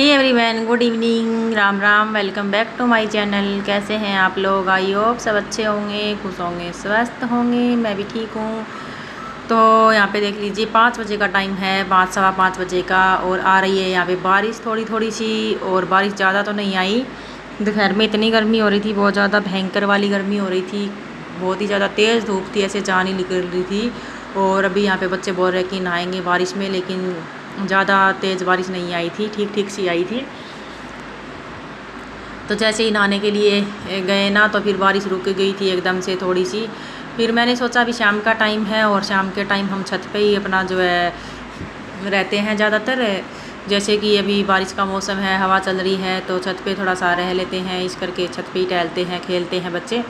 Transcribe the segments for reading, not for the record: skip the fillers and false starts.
Everyone, good evening, Ram Ram. Welcome back to my channel. कैसे हैं आप लोग? आई होप सब अच्छे होंगे, खुश होंगे, स्वस्थ होंगे। मैं भी ठीक हूँ। तो यहाँ पे देख लीजिए 5 बजे का टाइम है, 5 सवा 5 बजे का, और आ रही है यहाँ पे बारिश थोड़ी थोड़ी सी। और बारिश ज़्यादा तो नहीं आई। दोपहर में इतनी गर्मी हो रही थी, बहुत ज़्यादा भयंकर वाली गर्मी हो रही थी, बहुत ही ज़्यादा तेज़ धूप थी, ऐसे जान ही निकल रही थी। और अभी यहाँ पे बच्चे बोल रहे हैं कि नहाएंगे बारिश में, लेकिन ज़्यादा तेज़ बारिश नहीं आई थी, ठीक ठीक सी आई थी। तो जैसे ही नहाने के लिए गए ना, तो फिर बारिश रुक गई थी एकदम से थोड़ी सी। फिर मैंने सोचा अभी शाम का टाइम है, और शाम के टाइम हम छत पे ही अपना जो है रहते हैं ज़्यादातर। जैसे कि अभी बारिश का मौसम है, हवा चल रही है, तो छत पे थोड़ा सा रह लेते हैं, इस करके छत पे ही टहलते हैं, खेलते हैं बच्चे।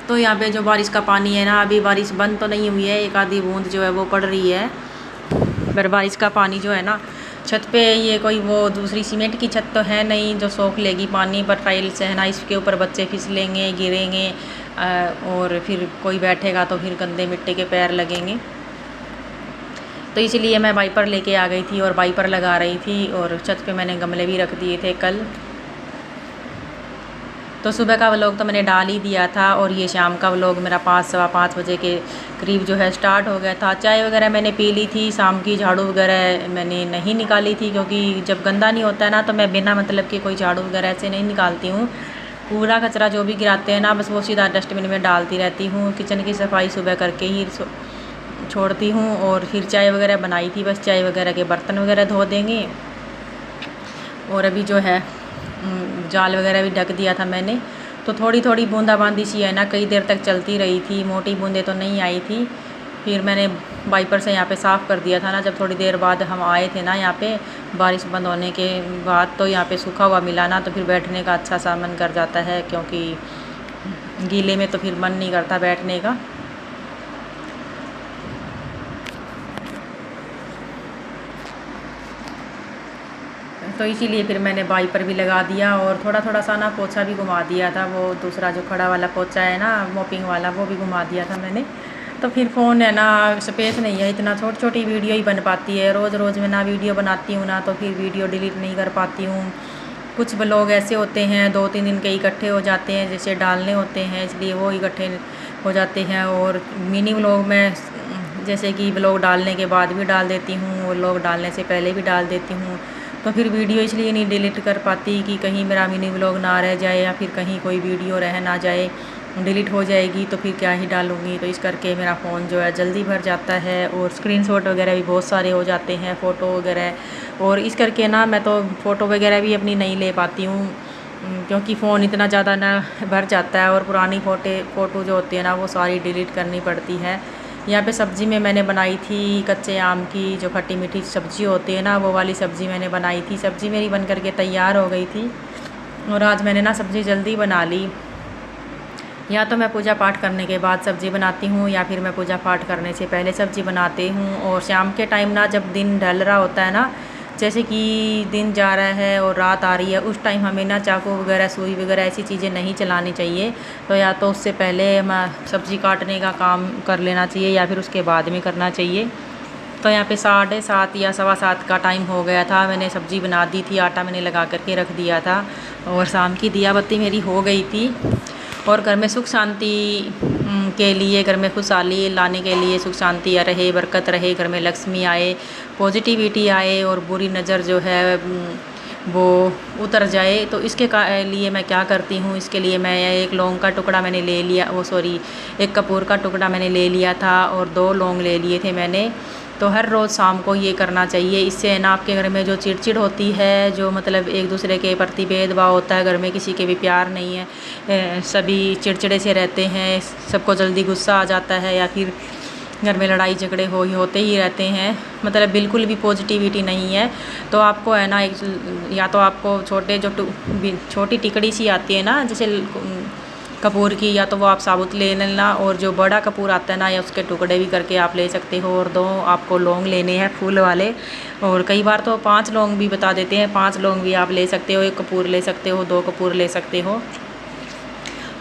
तो यहाँ पे जो बारिश का पानी है ना, अभी बारिश बंद तो नहीं हुई है, एक आधी बूंद जो है वो पड़ रही है। पर बारिश का पानी जो है ना छत पे, ये कोई वो दूसरी सीमेंट की छत तो है नहीं जो सोख लेगी पानी, पर टाइल्स है ना, इसके ऊपर बच्चे फिसलेंगे, गिरेंगे, और फिर कोई बैठेगा तो फिर गंदे मिट्टी के पैर लगेंगे। तो इसीलिए मैं वाइपर लेके आ गई थी और वाइपर लगा रही थी, और छत पे मैंने गमले भी रख दिए थे कल। तो सुबह का व्लॉग तो मैंने डाल ही दिया था, और ये शाम का व्लॉग मेरा 5 सवा 5 बजे के करीब जो है स्टार्ट हो गया था। चाय वगैरह मैंने पी ली थी, शाम की झाड़ू वगैरह मैंने नहीं निकाली थी, क्योंकि जब गंदा नहीं होता है ना, तो मैं बिना मतलब के कोई झाड़ू वगैरह ऐसे नहीं निकालती हूँ। कूड़ा कचरा जो भी गिराते हैं ना, बस वो सीधा डस्टबिन में डालती रहती हूँ। किचन की सफाई सुबह करके ही छोड़ती हूँ। और फिर चाय वगैरह बनाई थी, बस चाय वगैरह के बर्तन वगैरह धो देंगे। और अभी जो है जाल वगैरह भी ढक दिया था मैंने। तो थोड़ी थोड़ी बूंदाबांदी सी है ना, कई देर तक चलती रही थी, मोटी बूंदें तो नहीं आई थी। फिर मैंने वाइपर से यहाँ पे साफ़ कर दिया था ना, जब थोड़ी देर बाद हम आए थे ना यहाँ पे, बारिश बंद होने के बाद, तो यहाँ पे सूखा हुआ मिला ना, तो फिर बैठने का अच्छा सा मन कर जाता है, क्योंकि गीले में तो फिर मन नहीं करता बैठने का। तो इसीलिए फिर मैंने वाइपर भी लगा दिया, और थोड़ा थोड़ा सा ना पोछा भी घुमा दिया था, वो दूसरा जो खड़ा वाला पोछा है ना, मोपिंग वाला, वो भी घुमा दिया था मैंने। तो फिर फ़ोन है ना, स्पेस नहीं है इतना, छोटी छोटी वीडियो ही बन पाती है। रोज़ रोज़ मैं ना वीडियो बनाती हूँ ना, तो फिर वीडियो डिलीट नहीं कर पाती हूँ। कुछ लोग ऐसे होते हैं 2-3 दिन के इकट्ठे हो जाते हैं, जैसे डालने होते हैं, इसलिए वो इकट्ठे हो जाते हैं। और मिनी व्लॉग में जैसे कि व्लॉग डालने के बाद भी डाल देती हूँ, और व्लॉग डालने से पहले भी डाल देती हूँ। तो फिर वीडियो इसलिए नहीं डिलीट कर पाती कि कहीं मेरा मिनी व्लॉग ना रह जाए, या फिर कहीं कोई वीडियो रह ना जाए, डिलीट हो जाएगी तो फिर क्या ही डालूँगी। तो इस करके मेरा फ़ोन जो है जल्दी भर जाता है, और स्क्रीनशॉट वगैरह भी बहुत सारे हो जाते हैं, फ़ोटो वगैरह। और इस करके ना मैं तो फ़ोटो वगैरह भी अपनी नहीं ले पाती हूँ, क्योंकि फ़ोन इतना ज़्यादा ना भर जाता है, और पुरानी फ़ोटो जो होती है ना, वो सारी डिलीट करनी पड़ती है। यहाँ पे सब्ज़ी में मैंने बनाई थी कच्चे आम की जो खट्टी मीठी सब्ज़ी होती है ना, वो वाली सब्ज़ी मैंने बनाई थी। सब्ज़ी मेरी बन करके तैयार हो गई थी, और आज मैंने ना सब्ज़ी जल्दी बना ली। या तो मैं पूजा पाठ करने के बाद सब्ज़ी बनाती हूँ, या फिर मैं पूजा पाठ करने से पहले सब्ज़ी बनाती हूँ। और शाम के टाइम ना, जब दिन ढल रहा होता है ना, जैसे कि दिन जा रहा है और रात आ रही है, उस टाइम हमें ना चाकू वगैरह, सुई वगैरह ऐसी चीज़ें नहीं चलानी चाहिए। तो या तो उससे पहले हमें सब्ज़ी काटने का काम कर लेना चाहिए, या फिर उसके बाद में करना चाहिए। तो यहाँ पे 7:30 या सवा 7 का टाइम हो गया था। मैंने सब्ज़ी बना दी थी, आटा मैंने लगा करके रख दिया था, और शाम की दिया बत्ती मेरी हो गई थी। और घर में सुख शांति के लिए, घर में खुशहाली लाने के लिए, सुख शांति रहे, बरकत रहे, घर में लक्ष्मी आए, पॉजिटिविटी आए, और बुरी नज़र जो है वो उतर जाए। तो इसके लिए मैं क्या करती हूँ, इसके लिए मैं एक लौंग का टुकड़ा मैंने ले लिया, वो सॉरी, एक कपूर का टुकड़ा मैंने ले लिया था, और 2 लौंग ले लिए थे मैंने। तो हर रोज़ शाम को ये करना चाहिए। इससे ना आपके घर में जो चिड़चिड़ होती है, जो मतलब एक दूसरे के प्रति भेदभाव होता है, घर में किसी के भी प्यार नहीं है, सभी चिड़चिड़े से रहते हैं, सबको जल्दी गुस्सा आ जाता है, या फिर घर में लड़ाई झगड़े होते ही रहते हैं, मतलब बिल्कुल भी पॉजिटिविटी नहीं है। तो आपको है ना, एक या तो आपको छोटी टिकड़ी सी आती है ना, जैसे कपूर की, या तो वो आप साबुत ले लेना, और जो बड़ा कपूर आता है ना, या उसके टुकड़े भी करके आप ले सकते हो। और 2 आपको लौंग लेने हैं फूल वाले, और कई बार तो 5 लौंग भी बता देते हैं, 5 लौंग भी आप ले सकते हो, 1 कपूर ले सकते हो, 2 कपूर ले सकते हो।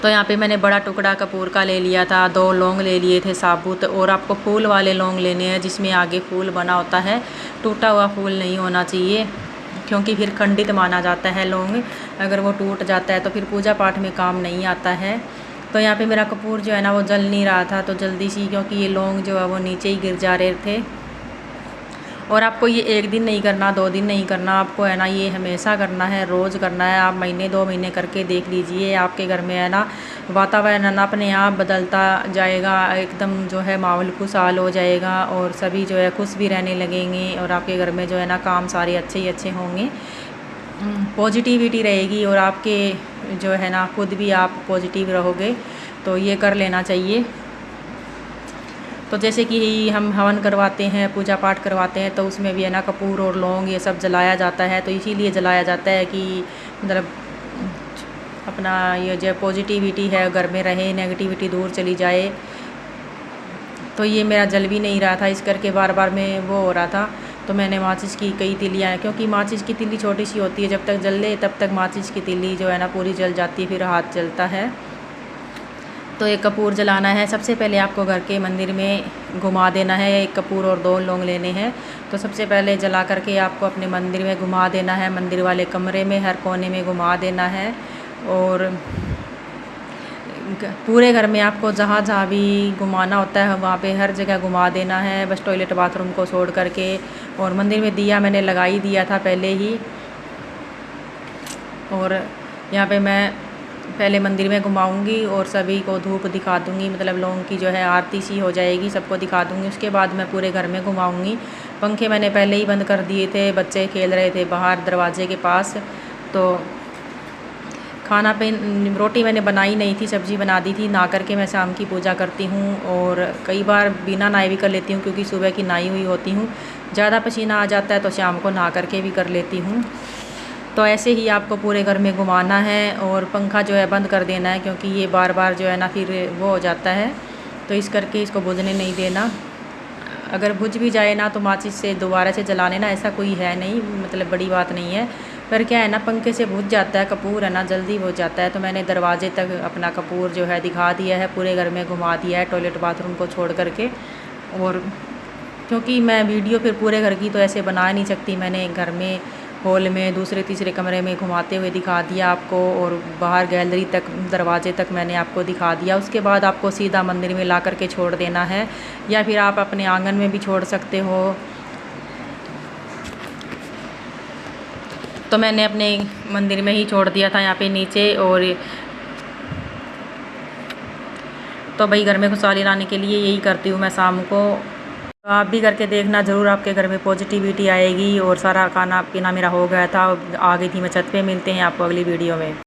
तो यहाँ पे मैंने बड़ा टुकड़ा कपूर का ले लिया था, 2 लौंग ले लिए थे साबुत। और आपको फूल वाले लौंग लेने हैं, जिसमें आगे फूल बना होता है, टूटा हुआ फूल नहीं होना चाहिए, क्योंकि फिर खंडित माना जाता है लौंग, अगर वो टूट जाता है तो फिर पूजा पाठ में काम नहीं आता है। तो यहाँ पे मेरा कपूर जो है ना वो जल नहीं रहा था, तो जल्दी सी, क्योंकि ये लौंग जो है वो नीचे ही गिर जा रहे थे। और आपको ये 1 दिन नहीं करना, 2 दिन नहीं करना, आपको है ना ये हमेशा करना है, रोज़ करना है। आप महीने 2 महीने करके देख लीजिए, आपके घर में है ना वातावरण है ना अपने आप बदलता जाएगा, एकदम जो है माहौल खुशहाल हो जाएगा और सभी जो है खुश भी रहने लगेंगे और आपके घर में जो है ना काम सारे अच्छे ही अच्छे होंगे। पॉजिटिविटी रहेगी और आपके जो है ना खुद भी आप पॉजिटिव रहोगे, तो ये कर लेना चाहिए। तो जैसे कि हम हवन करवाते हैं, पूजा पाठ करवाते हैं, तो उसमें भी है ना कपूर और लौंग ये सब जलाया जाता है। तो इसीलिए जलाया जाता है कि मतलब अपना ये जो पॉजिटिविटी है घर में रहे, नेगेटिविटी दूर चली जाए। तो ये मेरा जल भी नहीं रहा था, इस करके बार बार में वो हो रहा था। तो मैंने माचिस की कई तिलियाँ, क्योंकि माचिस की तिल्ली छोटी सी होती है, जब तक जल ले तब तक माचिस की तिल्ली जो है ना पूरी जल जाती है, फिर हाथ जलता है। तो एक कपूर जलाना है, सबसे पहले आपको घर के मंदिर में घुमा देना है। एक कपूर और 2 लौंग लेने हैं। तो सबसे पहले जला करके आपको अपने मंदिर में घुमा देना है, मंदिर वाले कमरे में हर कोने में घुमा देना है। और पूरे घर में आपको जहाँ जहाँ भी घुमाना होता है वहाँ पे हर जगह घुमा देना है, बस टॉयलेट बाथरूम को छोड़ करके। और मंदिर में दिया मैंने लगा ही दिया था पहले ही। और यहाँ पे मैं पहले मंदिर में घुमाऊंगी और सभी को धूप दिखा दूंगी, मतलब लौंग की जो है आरती सी हो जाएगी, सबको दिखा दूंगी। उसके बाद मैं पूरे घर में घुमाऊंगी। पंखे मैंने पहले ही बंद कर दिए थे, बच्चे खेल रहे थे बाहर दरवाजे के पास। तो खाना पे रोटी मैंने बनाई नहीं थी, सब्ज़ी बना दी थी। नहा करके मैं शाम की पूजा करती हूँ और कई बार बिना नहाए भी कर लेती हूँ, क्योंकि सुबह की नहाई हुई होती हूँ। ज़्यादा पसीना आ जाता है तो शाम को नहा करके भी कर लेती हूँ। तो ऐसे ही आपको पूरे घर में घुमाना है और पंखा जो है बंद कर देना है, क्योंकि ये बार बार जो है ना फिर वो हो जाता है। तो इस करके इसको बुझने नहीं देना। अगर बुझ भी जाए ना तो माचिस से दोबारा से जला लेना, ऐसा कोई है नहीं, मतलब बड़ी बात नहीं है। पर क्या है ना पंखे से बुझ जाता है कपूर, है ना जल्दी बुझ जाता है। तो मैंने दरवाजे तक अपना कपूर जो है दिखा दिया है, पूरे घर में घुमा दिया है, टॉयलेट बाथरूम को छोड़ करके। और क्योंकि मैं वीडियो फिर पूरे घर की तो ऐसे बना नहीं सकती, मैंने घर में हॉल में दूसरे तीसरे कमरे में घुमाते हुए दिखा दिया आपको, और बाहर गैलरी तक दरवाजे तक मैंने आपको दिखा दिया। उसके बाद आपको सीधा मंदिर में ला करके छोड़ देना है, या फिर आप अपने आंगन में भी छोड़ सकते हो। तो मैंने अपने मंदिर में ही छोड़ दिया था यहाँ पे नीचे। और तो भाई घर में खुशहाली लाने के लिए यही करती हूँ मैं शाम को। तो आप भी करके देखना ज़रूर, आपके घर में पॉजिटिविटी आएगी। और सारा खाना पीना मेरा हो गया था, आ गई थी मैं छत पे। मिलते हैं आपको अगली वीडियो में।